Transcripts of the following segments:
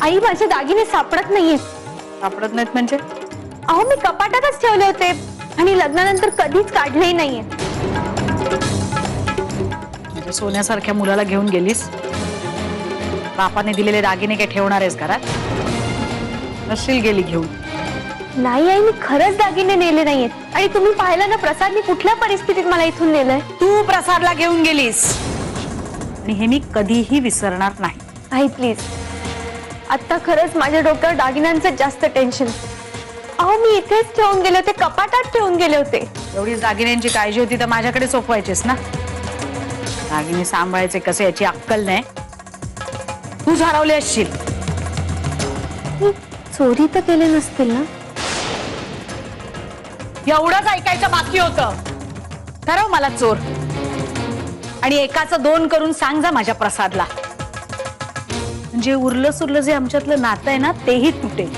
आई माझे दागिने सापडत नाहीये. सापडत नाहीत म्हणजे? अहो मी कपाटातच ठेवले होते आणि लग्नानंतर कधीच काढलेही नाहीये. म्हणजे सोन्यासारख्या मुलाला घेऊन गेलीस, बापाने दिलेले दागिने काय ठेवणार आहेस घरात? नशील गेली घेऊन. नाही आई, मी खरंच दागिने नेले नाहीयेत. आणि तुम्ही पाहिलं ना प्रसादने कुठल्या परिस्थितीत मला इथून नेलंय. तू प्रसादला घेऊन गेलीस आणि हे मी कधीही विसरणार नाही. आई प्लीज, आता खरंच माझ्या डोक्यावर दागिन्यांचं जास्त टेन्शन. अहो मी इथेच ठेवून गेले होते, कपाटात ठेवून गेले होते. एवढीच दागिन्यांची काळजी होती तर माझ्याकडे सोपवायचीस ना. दागिने सांभाळायचे कसे याची अक्कल नाही. तू हरवले असशील. मी चोरी तर केले नसतील ना? एवढंच ऐकायचं बाकी होतं. ठरव मला चोर आणि एकाचं दोन करून सांग जा माझ्या प्रसादला. म्हणजे उरलं सुरलं जे आमच्यातलं नातं आहे ना तेही तुटेल.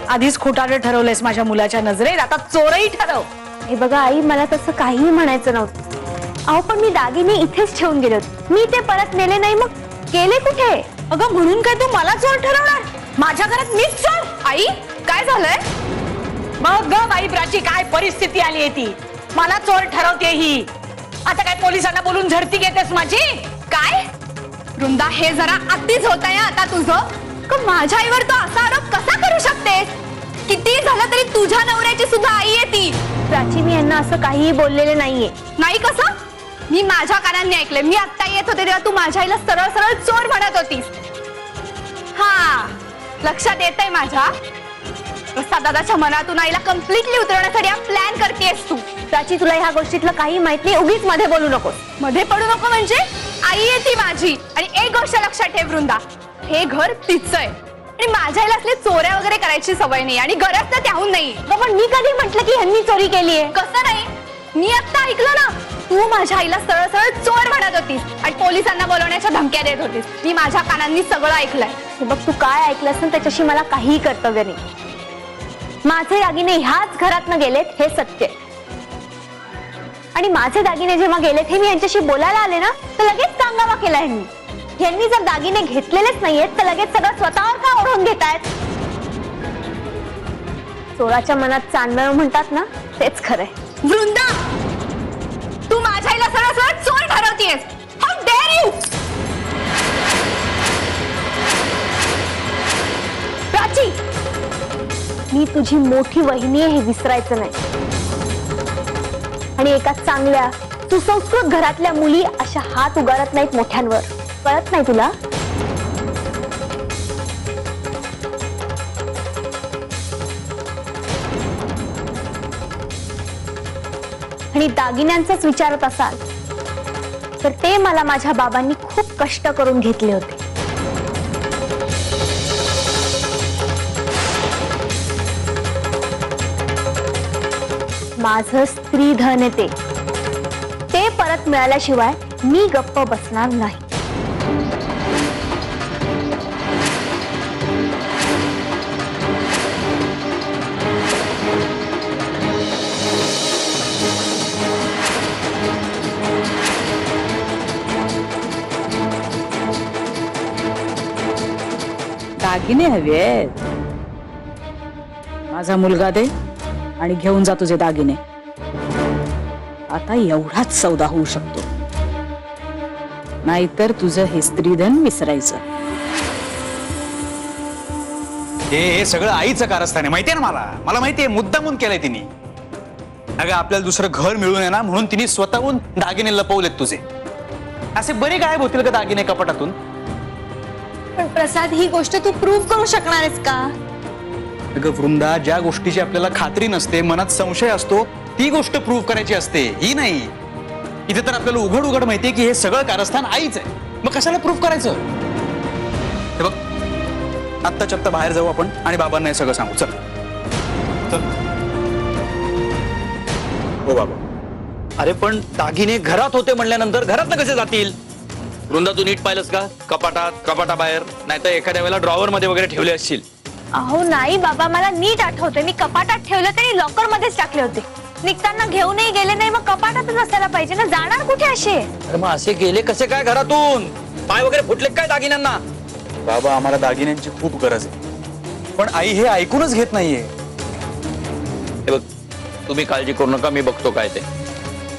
आधीच खोटारडं ठरवलंयस माझ्या मुलाच्या नजरेत, आता चोरही ठरव. हे बघा आई, मला तसं काहीही म्हणायचं नव्हतं. अहो पण मी दागिने इथेच ठेवून गेले होते. मी ते परत नेले नाही, मग गेले कुठे? अगं म्हणून काय तू मला चोर ठरवणार? माझ्या घरात मीच चोर? आई काय झालंय? मग ग बाई प्राची, काय परिस्थिती आली आहे ती. मला चोर ठरवते ही. आता काय पोलिसांना बोलून झडती घेतेस माझी? काय वृंदा, हे जरा अतिच होत आहे आता तुझं. माझ्या आईवर तू असा आरोप कसा करू शकतेस? किती झालं तरी तुझ्या नवऱ्याची सुद्धा आई आहे ती. प्राची, मी यांना असं काहीही बोललेले नाहीये. नाही कसं? मी माझ्या कानांनी ऐकलंय. मी आत्ता येत होते तेव्हा तू माझ्या आईला सरळ सरळ चोर म्हणत होतीस. हा, लक्षात येतंय माझ्या. प्रसाद दादाच्या मनातून आईला कम्प्लिटली उतरवण्यासाठी हा प्लॅन करतेस तू. प्राची, तुला ह्या गोष्टीतलं काही माहित नाही. उगीच मध्ये बोलू नको. मध्ये पडू नको म्हणजे? आई आहे ती माझी. आणि एक गोष्ट लक्षात ठेव वृंदा, हे घर तिचं आहे आणि माझ्या आईला असले चोऱ्या वगैरे करायची सवय नाही आणि गरज तर त्याहून नाही. पण मी कधी म्हटलं की ह्यांनी चोरी केली आहे? कसं नाही? मी आता ऐकलं ना, तू माझ्या आईला सरळ सरळ चोर म्हणत होतीस आणि पोलिसांना बोलवण्याच्या धमक्या देत होतीस. मी माझ्या कानांनी सगळं ऐकलंय. बघ, तू काय ऐकलंस ना त्याच्याशी मला काहीही कर्तव्य नाही. माझे दागिने ह्याच घरातनं गेलेत हे सत्य. आणि माझे दागिने जेव्हा गेलेत हे मी यांच्याशी बोलायला आले ना तर लगेच कांगावा केला ह्यांनी. यांनी जर दागिने घेतलेलेच नाहीयेत तर लगेच सगळं स्वतःवर का ओढून घेतायत? चोराच्या मनात चांदणं म्हणतात ना, तेच खरंय. वृंदा, तू माझ्या आईला सरळ सरळ चोर ठरवतेस. How dare you! प्राची, मी तुझी मोठी वहिनी आहे हे विसरायचं नाही. आणि एका चांगल्या सुसंस्कृत घरातल्या मुली अशा हात उगारत नाहीत मोठ्यांवर. कळत नाही तुला? आणि दागिन्यांचंच विचारत असाल तर ते मला माझ्या बाबांनी खूप कष्ट करून घेतले होते. माझं स्त्री धन आहे ते परत मिळाल्याशिवाय मी गप्प बसणार नाही. दागिने हवेत. माझा मुलगा दे आणि घेऊन जा तुझे दागिने. आता एवढाच सौदा होऊ शकतो, नाहीतर तुझं हे स्त्रीधन विसरायचं. हे सगळं आईचं कारस्थान आहे, माहितीये ना मला माहितीये. मुद्दामून केलंय तिने. अगं आपल्याला दुसरं घर मिळून आहे ना म्हणून तिने स्वतःहून दागिने लपवलेत तुझे. असे बरे गायब होतील का दागिने कपाटातून? पण प्रसाद, ही गोष्ट तू प्रूव्ह करू शकणार आहेस का? अगं वृंदा, ज्या गोष्टीची आपल्याला खात्री नसते, मनात संशय असतो, ती गोष्ट प्रूव्ह करायची असते, ही नाही. इथे तर आपल्याला उघड उघड माहितीये की हे सगळं कारस्थान आईच आहे. मग कशाला प्रूव्ह करायचं? हे बघ, आत्ताच्या आत्ता बाहेर जाऊ आपण आणि बाबांना हे सगळं सांगू. चल चल. हो बाबा. अरे पण दागिने घरात होते म्हणल्यानंतर घरात कसे जातील? वृंदा, तू नीट पाहिलंस का? कपाटाबाहेर, नाहीतर एखाद्या वेळेला ड्रॉवर मध्ये वगैरे ठेवले असतील. अहो नाही बाबा, मला नीट आठवते. मी कपाटात ठेवले तरी लॉकर मध्येच टाकले होते. निघताना घेऊनही गेले नाही, मग कपाटातच असायला पाहिजे ना. जाणार कुठे असे? अरे मग असे गेले कसे काय घरातून? पाय वगैरे फुटले काय दागिन्यांना? बाबा आम्हाला दागिन्यांची खूप गरज आहे, पण आई हे ऐकूनच घेत नाहीये. हे बघ, तुम्ही काळजी करू नका, मी बघतो काय ते.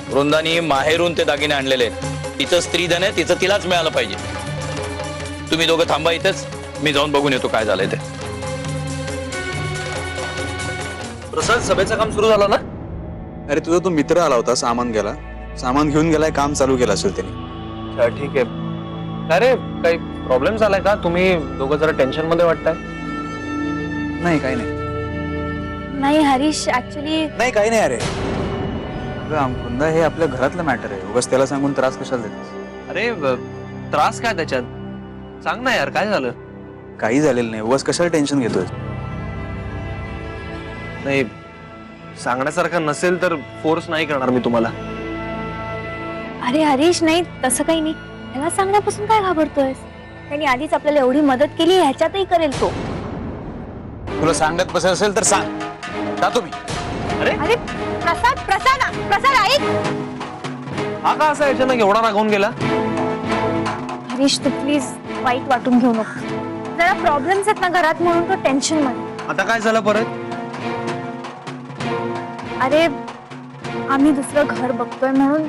वृंदानी माहेरून ते दागिने आणलेले आहेत. तिचं स्त्रीधन आहे, तिचं तिलाच मिळालं पाहिजे. तुम्ही दोघं थांबा इथेच, मी जाऊन बघून येतो काय झालंय ते. प्रसाद, सभेचं काम सुरू झालं ना? अरे तुझा तो मित्र आला होता, सामान घेऊन गेलाय, काम चालू केलं असेल त्याने. अच्छा, ठीक आहे. अरे काही प्रॉब्लेम झालाय का? तुम्ही दोघं जरा टेन्शन मध्ये वाटताय. नाही काही नाही. नाही हरीश, ऍक्च्युली नाही काही नाही. अरे अगं वृंदा, हे आपल्या घरातलं मॅटर आहे, उगाच त्याला सांगून त्रास कशाला देतेस? अरे त्रास काय त्याच्यात? सांग ना यार, काय झालं? काही झालेलं नाही, उगाच कशाला टेन्शन घेतोय? नाही, सांगण्यासारखं नसेल तर फोर्स नाही करणार मी तुम्हाला. अरे हरीश, नाही तसं काही नाही. ह्याला सांगण्यापासून काय घाबरतोयस? त्यांनी आधीच आपल्याला एवढी मदत केली, ह्याच्यातही करेल तो. तुला सांगत बस असेल तर सांग, जातो मी. अरे प्रसाद ऐक. हा का असा याच्यानं एवढा रागावून गेला? हरीश, तू प्लीज वाईट वाटून घेऊ नको. जरा प्रॉब्लेम्स आहेत ना घरात, म्हणून तो टेन्शन मध्ये. आता काय झालं परत? अरे आम्ही दुसरं घर बघतोय म्हणून.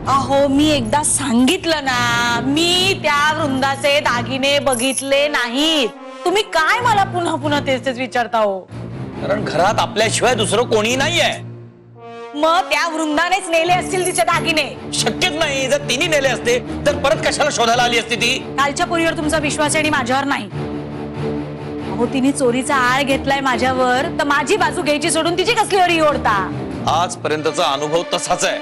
अहो, मी एकदा सांगितलं ना, मी त्या वृंदाचे दागिने बघितले नाहीत. तुम्ही काय मला पुन्हा पुन्हा तेच तेच विचारता हो? कारण घरात आपल्याशिवाय दुसरं कोणी नाहीये. मग त्या वृंदानेच नेले असतील तिचे दागिने. शक्यच नाही. जर तिने नेले असते तर परत कशाला शोधायला आली असती ती? कालच्या पोरीवर तुमचा विश्वास आहे आणि माझ्यावर नाही. अहो, तिने चोरीचा आळ घेतलाय माझ्यावर, तर माझी बाजू घ्यायची सोडून तिची कसली वरी ओढता? आजपर्यंतचा अनुभव तसाच आहे.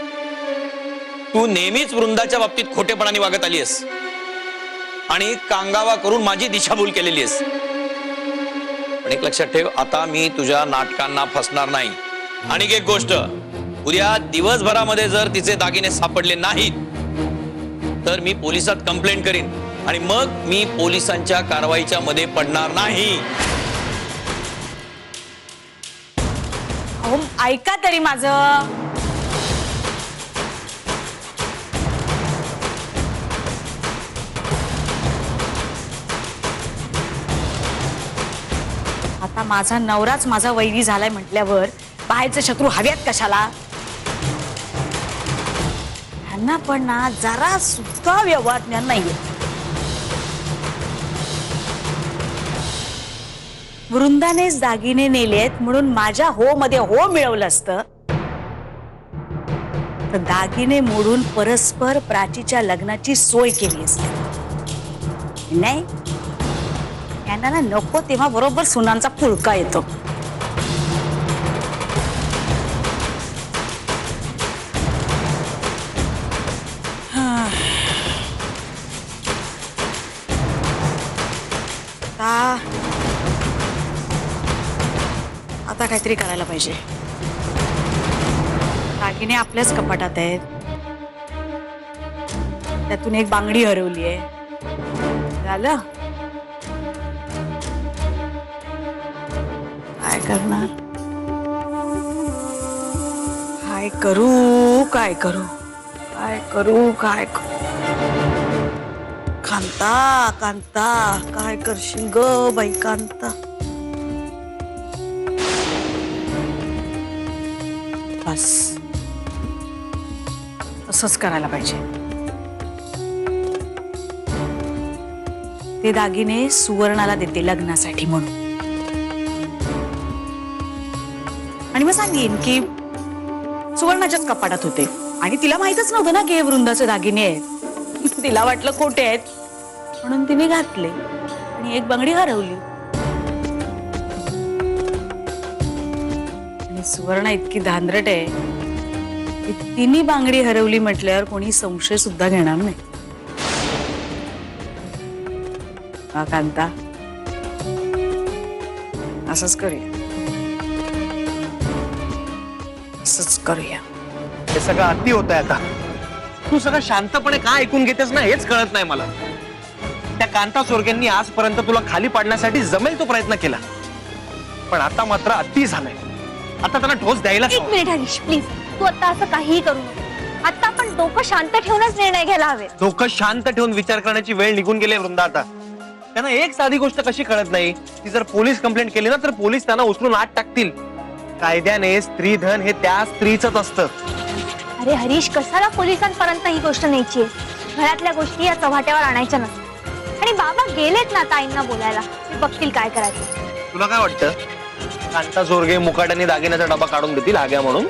तू नेहमीच वृंदाच्या बाबतीत खोटेपणाने वागत आली आहेस आणि कांगावा करून माझी दिशाभूल केलेली आहेस. पण एक लक्षात ठेव, आता मी तुझ्या नाटकांना फसणार नाही. आणि एक गोष्ट, उद्या दिवसभरामध्ये जर तिचे दागिने सापडले नाहीत तर मी पोलिसात कंप्लेंट करीन आणि मग मी पोलिसांच्या कारवाईच्या मध्ये पडणार नाही. अहो, ऐका तरी माझं. आता माझा नवराच माझा वैरी झालाय म्हटल्यावर बाहेरचे शत्रू हव्यात कशाला? ह्यांना पण ना जरा सुद्धा व्यवहार ज्ञान नाहीये. वृंदानेच दागिने नेलेत म्हणून माझ्या हो मध्ये हो मिळवलं असतं तर दागिने मोडून परस्पर प्राचीच्या लग्नाची सोय केली असती. नाही, यांना ना नको तेव्हा बरोबर सुनांचा पुळका येतो. आता काहीतरी करायला पाहिजे. दागिने आपल्याच कपाटात आहेत, त्यातून एक बांगडी हरवली आहे. झालं, काय करणार? काय करू काय करू काय करू काय करू? कांता कांता, काय करशील ग बाई कांता? बस असंच करायला पाहिजे. ते दागिने सुवर्णाला देते लग्नासाठी म्हणून, आणि मग सांगेन की सुवर्णाच्याच कपाटात होते आणि तिला माहितच नव्हतं ना की हे वृंदाचे दागिने आहेत. तिला वाटलं खोटे आहेत म्हणून तिने घातले आणि एक बांगडी हरवली. आणि सुवर्णा इतकी धांदरट आहे की तिने बांगडी हरवली म्हटल्यावर कोणी संशय सुद्धा घेणार नाही. हा कांता, असंच करूया, असंच करूया. हे सगळं अति होत आहे आता. तू सगळं शांतपणे का ऐकून घेतेस ना हेच कळत नाही मला. त्या कांता चोरग्यांनी आजपर्यंत तुला खाली पाडण्यासाठी जमेल तो प्रयत्न केला, पण आता मात्र अति झालंय. आता त्यांना ठोस द्यायला एक मिनिट हरीश प्लीज, तू आता असं काहीही करू नको. आता आपण डोकं शांत ठेवूनच निर्णय घ्यायला हवे. डोकं शांत ठेवून विचार करण्याची वेळ निघून गेली वृंदा. आता त्यांना एक साधी गोष्ट कशी कळत नाही की जर पोलीस कंप्लेंट केली ना तर पोलीस त्यांना उचलून आत टाकतील. कायद्याने स्त्री धन हे त्या स्त्रीचंच असतं. अरे हरीश, कशाला पोलिसांपर्यंत ही गोष्ट न्यायची? घरातल्या गोष्टी या चव्हाट्यावर आणायच्या नसतात. आणि बाबा गेलेत ना ताईंना बोलायला, ते बघतील काय करायचं. तुला काय वाटतं, कांता चोरगे मुकाट्याने दागिन्याचा डबा काढून देतील आग्या म्हणून?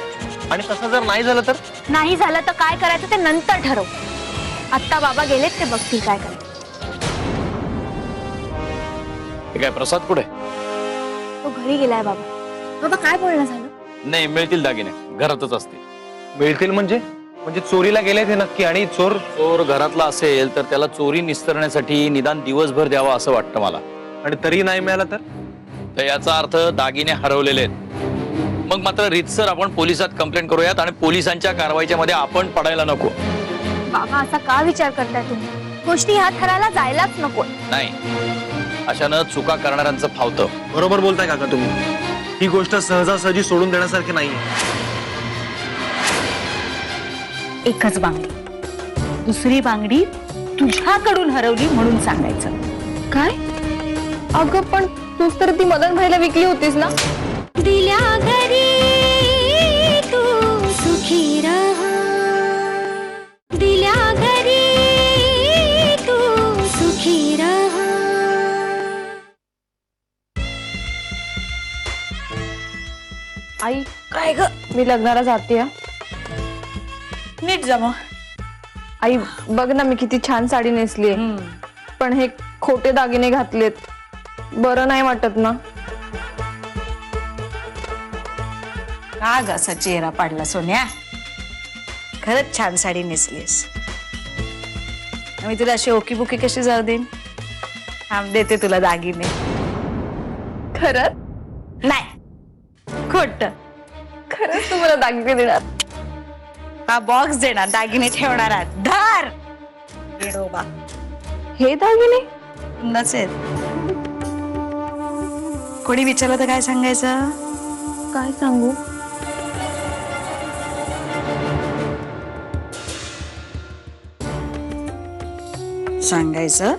आणि तसं जर नाही झालं तर? नाही झालं तर काय करायचं ते नंतर ठरव. आता बाबा गेलेत, ते बघतील काय करायचं. हे काय प्रसाद कुठे? तो घरी गेलाय बाबा. बाबा काय बोलणं झालं? नाही, मिळतील दागिने, घरातच असतील. मिळतील म्हणजे? म्हणजे चोरीला गेले ते नक्की, आणि चोर घरातला असेल तर त्याला चोरी निस्तरण्यासाठी निदान दिवसभर द्यावा असं वाटतं मला. आणि तरी नाही मिळाला तर याचा अर्थ दागिने हरवलेले आहेत. मग मात्र रीतसर आपण पोलिसात कंप्लेंट करूयात आणि पोलिसांच्या कारवाईच्या मध्ये आपण पडायला नको. बाबा असा का विचार करताय तुम्ही? गोष्टी ह्या थराला जायलाच नको. नाही, अशानं चुका करणाऱ्यांचं फावतं. बरोबर बोलताय काका तुम्ही. ही गोष्ट सहजासहजी सोडून देण्यासारखी नाहीये. एकच बांगडी, दुसरी बांगडी तुझ्याकडून हरवली म्हणून सांगायचं. काय? अगं पण तूच तर ती मदन भाईला विकली होतीस ना? दिल्या घरी तू सुखी रहा, दिल्या घरी तू सुखी रहा. आई काय ग? मी लग्नाला जाते. नीट जमा. आई बघ ना, मी किती छान साडी नेसली, पण हे खोटे दागिने घातलेत. बरं नाही वाटत ना? का ग असा चेहरा पाडला सोन्या? खरंच छान साडी नेसलीस. मी तुला अशी ओकी बुकी कशी जाऊ देईन? थांब, देते तुला दागिने. खरंच? नाही, खोट. खरंच तू मला दागिने देणार? हा बॉक्स देणार, दागिने ठेवणार आहात. धर येडोबा. हे दागिने? नसेल कोणी विचारलं तर काय सांगायचं? काय सांगू? सांगायचं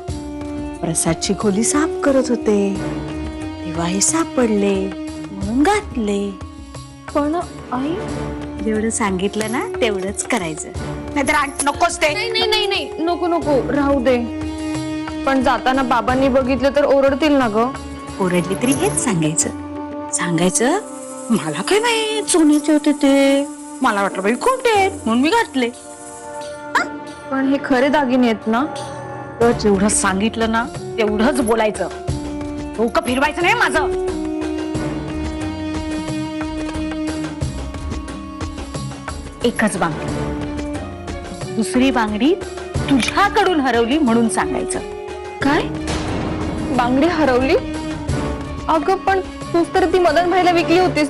प्रसादची खोली साफ करत होते तेव्हा हे सापडले म्हणून घातले. पण आई, जेवढं सांगितलं ना तेवढंच करायचं, नाहीतर नकोच ते. नाही नाही नाही नाही, नको नको, राहू दे. पण जाताना बाबांनी बघितलं तर ओरडतील ना ग? ओरडली तरी हेच सांगायचं. सांगायचं मला काय माहित सोन्याचे होते ते, मला वाटलं बाई खोटे आहेत म्हणून मी घातले. पण हे खरे दागिने आहेत ना? तर जेवढं सांगितलं ना तेवढंच बोलायचं. डोकं फिरवायचं नाही माझं. एकच बांगडी, दुसरी बांगडी तुझ्याकडून हरवली म्हणून सांगायचं. काय? बांगडी हरवली? अगं पण तूच तर ती मदन भाईला विकली होतीस.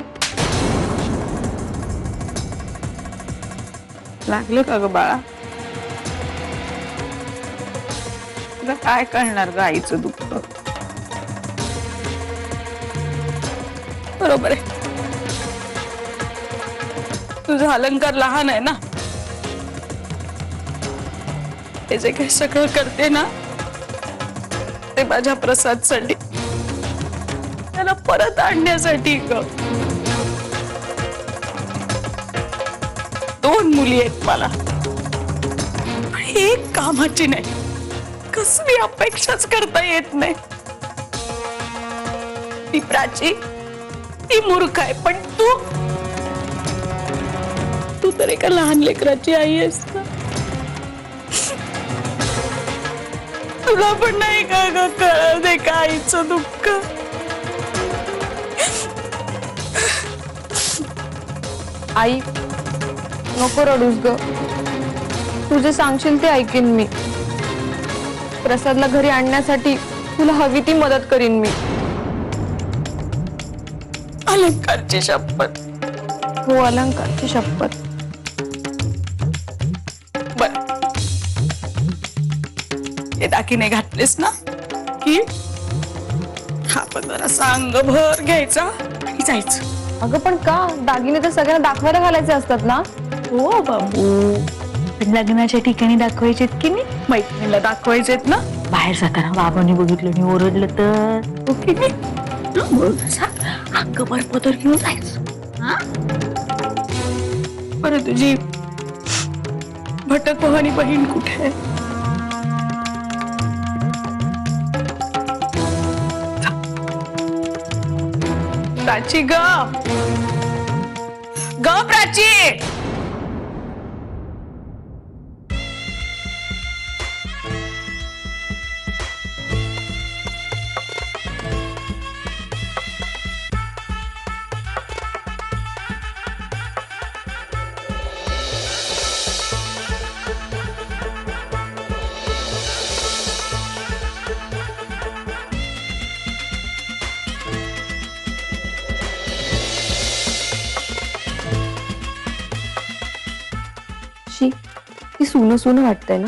लागले का ग बाळा? तुला काय कळणार ग आईचं दुःख? बरोबर आहे, तुझा अलंकार लहान आहे ना. ते जे काही सगळं करते ना ते माझ्या प्रसादसाठी, त्याला परत आणण्यासाठी ग. 2 मुली आहेत मला, आणि एक कामाची नाही. कसली अपेक्षाच करता येत नाही. ती प्राची, ती मूर्ख आहे, पण तू तर एका लहान लेकराची आई आहेस ना. तुला पण नाही का ग कळत आहे का आईचं दुःख? आई नको रडूस ग. तू जे सांगशील ते ऐकीन मी. प्रसादला घरी आणण्यासाठी तुला हवी ती मदत करीन मी. अलंकारची शपथ. हो, अलंकारची शपथ. बर, हे दागिने घातलेस ना की हा पदर सांगभर घ्यायचा आणि जायचं. अगं पण का? दागिने तर सगळ्यांना दाखवायला घालायचे असतात ना. हो बाबू, पण लग्नाच्या ठिकाणी दाखवायचेत की नाही, मैत्रिणीला दाखवायचेत ना. बाहेर जाताना बाबांनी बघितलं आणि ओरडलं तर ओके अंगभर पदर घेऊन जायचं. हा? बरं तुझी भटक भवानी बहीण कुठे आहे? प्राची ग प्राची. शी, ती सुनं सुनं वाटतंय ना.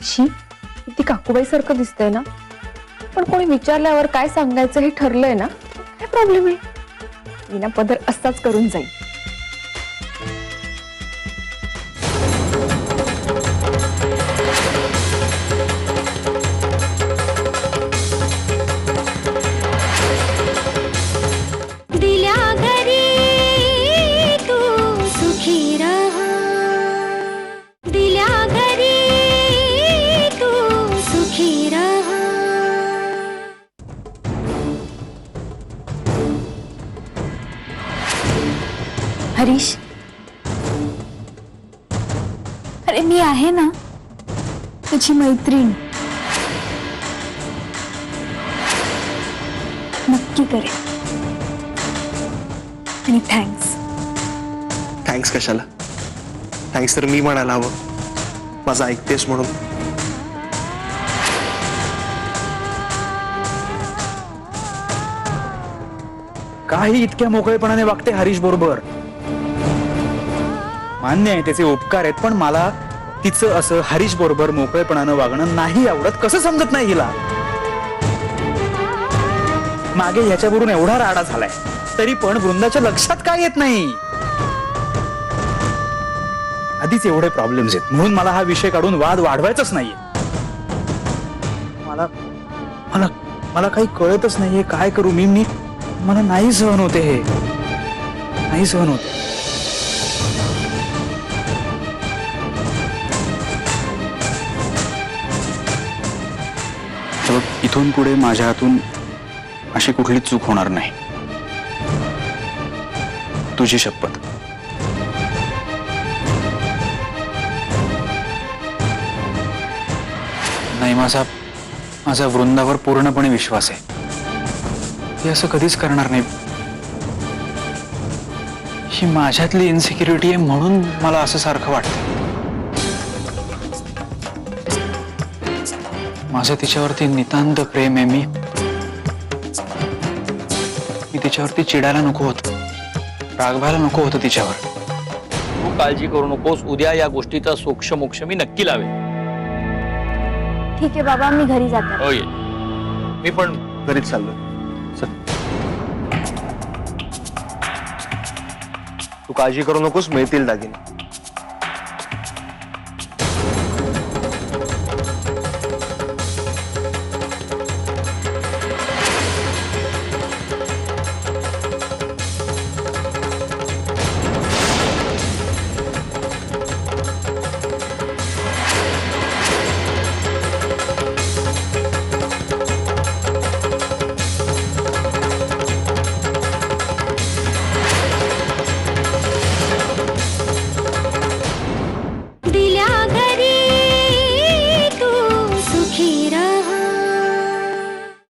शी, ती काकूबाई सारखं दिसतंय ना. पण कोणी विचारल्यावर काय सांगायचं हे ठरलंय ना. काय प्रॉब्लेम आहे? विना पदर असाच करून जाईल. दिल्या घरी तू सुखी रहा, दिल्या घरी तू सुखी रहा. हरीश, अरे मी आहे ना तुझी मैत्रीण. नक्की करेन. आणि थँक्स. थँक्स कशाला? थँक्स तर मी म्हणायला हवं, माझं ऐकतेस म्हणून. काही इतक्या मोकळेपणाने वागते हरीश बरोबर. मान्य आहे त्याचे उपकार आहेत, पण मला तिचं असं हरीश बरोबर मोकळेपणानं वागणं नाही आवडत. कसं समजत नाही हिला? मागे ह्याच्यावरून एवढा राडा झालाय तरी पण वृंदाच्या लक्षात काय येत नाही. आधीच एवढे प्रॉब्लेम्स आहेत म्हणून मला हा विषय काढून वाद वाढवायचाच नाहीये. मला मला मला काही कळतच नाहीये काय करू मी. मला नाही सहन होते, हे नाही सहन होते. इथून पुढे माझ्या हातून अशी कुठली चूक होणार नाही, तुझी शपथ. नाही, माझा वृंदावर पूर्णपणे विश्वास आहे. ती असं कधीच करणार नाही. ही माझ्यातली इन्सिक्युरिटी आहे म्हणून मला असं सारखं वाटतं. माझं तिच्यावरती नितांत प्रेम आहे. मी तिच्यावरती चिडायला नको होतं, रागवायला नको होतं तिच्यावर. तू काळजी करू नकोस, उद्या या गोष्टीचा सोक्षमोक्ष मी नक्की लावेल. ठीक आहे बाबा, मी घरी जाते. होय, मी पण घरीच चाललोय. तू काळजी करू नकोस, मिळतील दागिने.